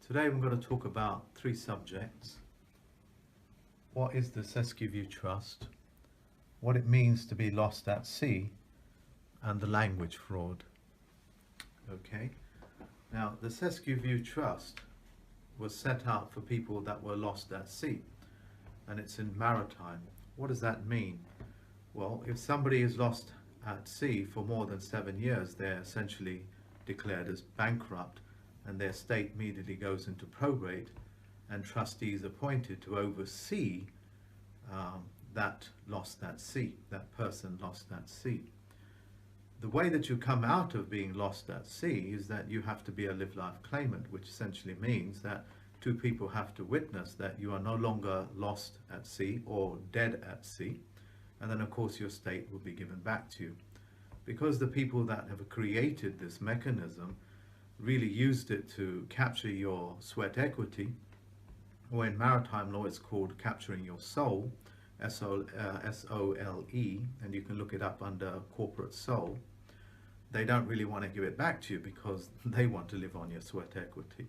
Today we're going to talk about three subjects. What is the Sesquivue Trust? What it means to be lost at sea? And the language fraud. Okay, now the Sesquivue Trust was set up for people that were lost at sea, and it's in maritime. What does that mean? Well, if somebody is lost at sea for more than 7 years, they're essentially declared as bankrupt, and their estate immediately goes into probate, and trustees appointed to oversee that lost at sea, that person lost at sea. The way that you come out of being lost at sea is that you have to be a live-life claimant, which essentially means that two people have to witness that you are no longer lost at sea or dead at sea, and then of course your estate will be given back to you. Because the people that have created this mechanism really used it to capture your sweat equity, or in maritime law it's called capturing your soul, S-O-L-E, and you can look it up under corporate soul. They don't really want to give it back to you because they want to live on your sweat equity.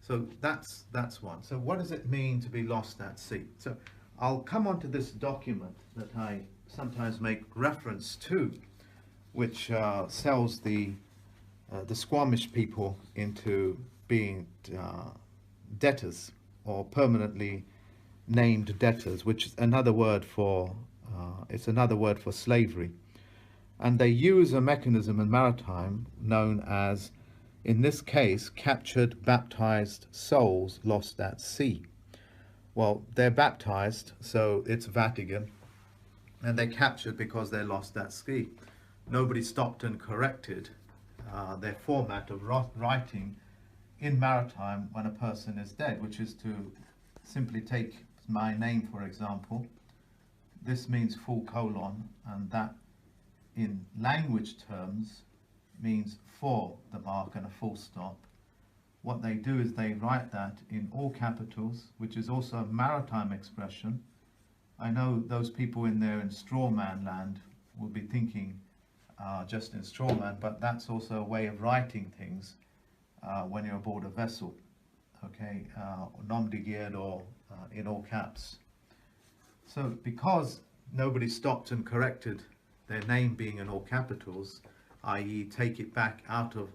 So that's one. So what does it mean to be lost at sea? So I'll come on to this document that I sometimes make reference to, which sells the Squamish people into being debtors, or permanently named debtors, which is another word for slavery. And they use a mechanism in maritime known as, in this case, captured baptized souls lost at sea. Well, they're baptized, so it's Vatican, and they're captured because they're lost at sea. Nobody stopped and corrected their format of writing in maritime when a person is dead, which is to simply take my name, for example. This means full colon, and that in language terms means for the mark and a full stop. What they do is they write that in all capitals, which is also a maritime expression. I know those people in there in strawman land will be thinking just in strawman, but that's also a way of writing things when you're aboard a vessel. Okay, nom de guerre, or in all caps. So because nobody stopped and corrected their name being in all capitals, i.e. take it back out of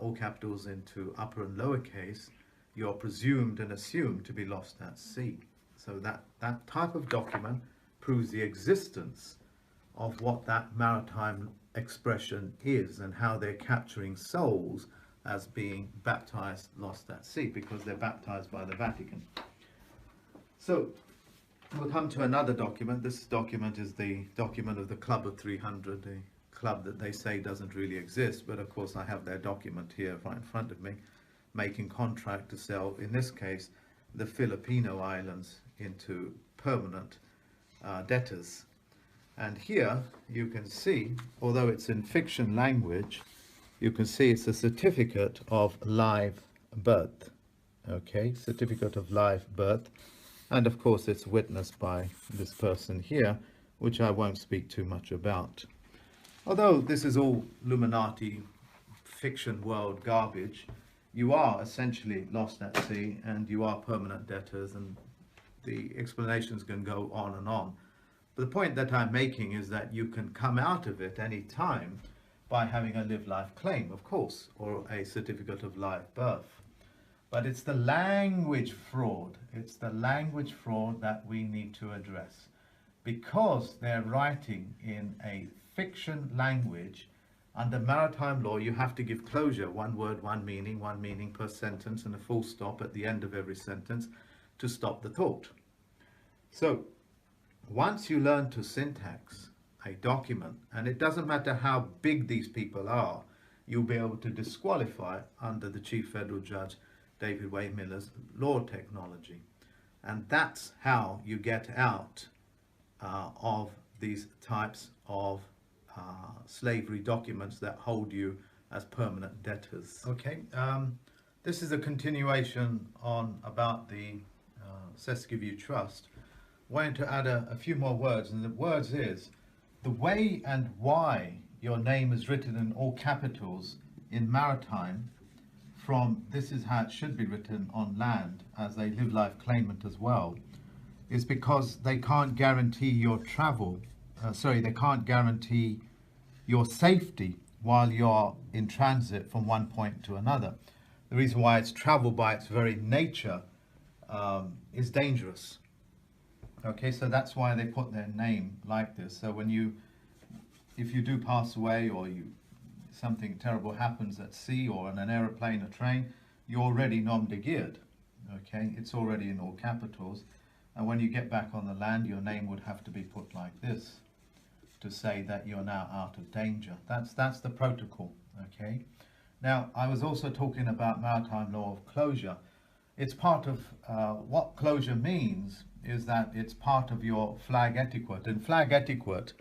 all capitals into upper and lower case, you're presumed and assumed to be lost at sea. So that type of document proves the existence of what that maritime expression is, and how they're capturing souls as being baptized lost at sea, because they're baptized by the Vatican. So we'll come to another document. This document is the document of the Club of 300, a club that they say doesn't really exist, but of course I have their document here right in front of me, making contract to sell, in this case, the Filipino Islands into permanent debtors. And here you can see, although it's in fiction language, you can see it's a certificate of live birth. Okay, certificate of live birth. And of course it's witnessed by this person here, which I won't speak too much about. Although this is all Illuminati fiction world garbage, you are essentially lost at sea and you are permanent debtors, and the explanations can go on and on. But the point that I'm making is that you can come out of it any time by having a live-life claim, of course, or a certificate of live birth. But it's the language fraud. It's the language fraud that we need to address. Because they're writing in a fiction language, under maritime law, you have to give closure, one word, one meaning per sentence, and a full stop at the end of every sentence to stop the thought. So once you learn to syntax a document, and it doesn't matter how big these people are, you'll be able to disqualify under the Chief Federal Judge David Way Miller's law technology. And that's how you get out of these types of slavery documents that hold you as permanent debtors. Okay, this is a continuation on about the Sesquivue Trust. I wanted to add a few more words, and the words is the way and why your name is written in all capitals in maritime from this is how it should be written on land as a live life claimant as well, is because they can't guarantee your travel, they can't guarantee your safety while you're in transit from one point to another. The reason why it's travel by its very nature is dangerous. Okay, so that's why they put their name like this. So when if you do pass away, or something terrible happens at sea or on an aeroplane or train, you're already nom de guerre. Okay, it's already in all capitals. And when you get back on the land, your name would have to be put like this to say that you're now out of danger. That's the protocol. Okay. Now, I was also talking about maritime law of closure. It's part of what closure means is that it's part of your flag etiquette. And flag etiquette,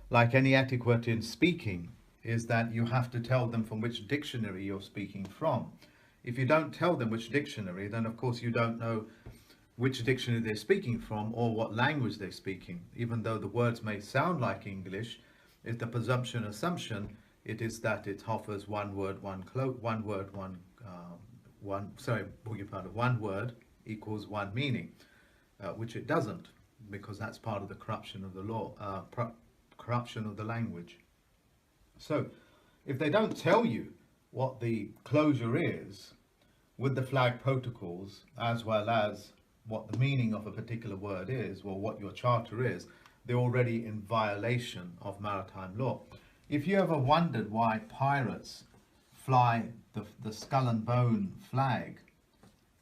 like any etiquette in speaking, is that you have to tell them from which dictionary you're speaking from. If you don't tell them which dictionary, then of course you don't know which dictionary they're speaking from or what language they're speaking. Even though the words may sound like English, it's the assumption, it is that it offers one word equals one meaning, which it doesn't, because that's part of the corruption of the law, corruption of the language. So if they don't tell you what the closure is with the flag protocols, as well as what the meaning of a particular word is, or what your charter is, they're already in violation of maritime law. If you ever wondered why pirates fly the skull and bone flag,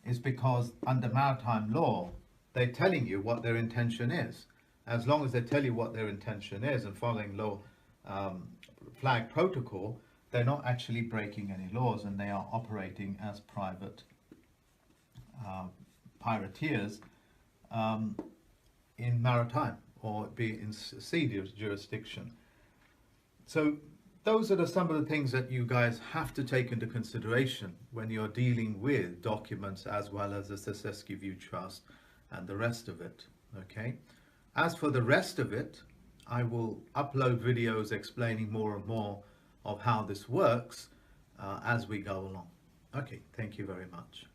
is because under maritime law, they're telling you what their intention is. As long as they tell you what their intention is and following law, flag protocol, they're not actually breaking any laws, and they are operating as private pirateers in maritime, or be in sea jurisdiction. So those are some of the things that you guys have to take into consideration when you're dealing with documents, as well as the Sesquivu Trust and the rest of it. Okay. As for the rest of it, I will upload videos explaining more and more of how this works as we go along. Okay, thank you very much.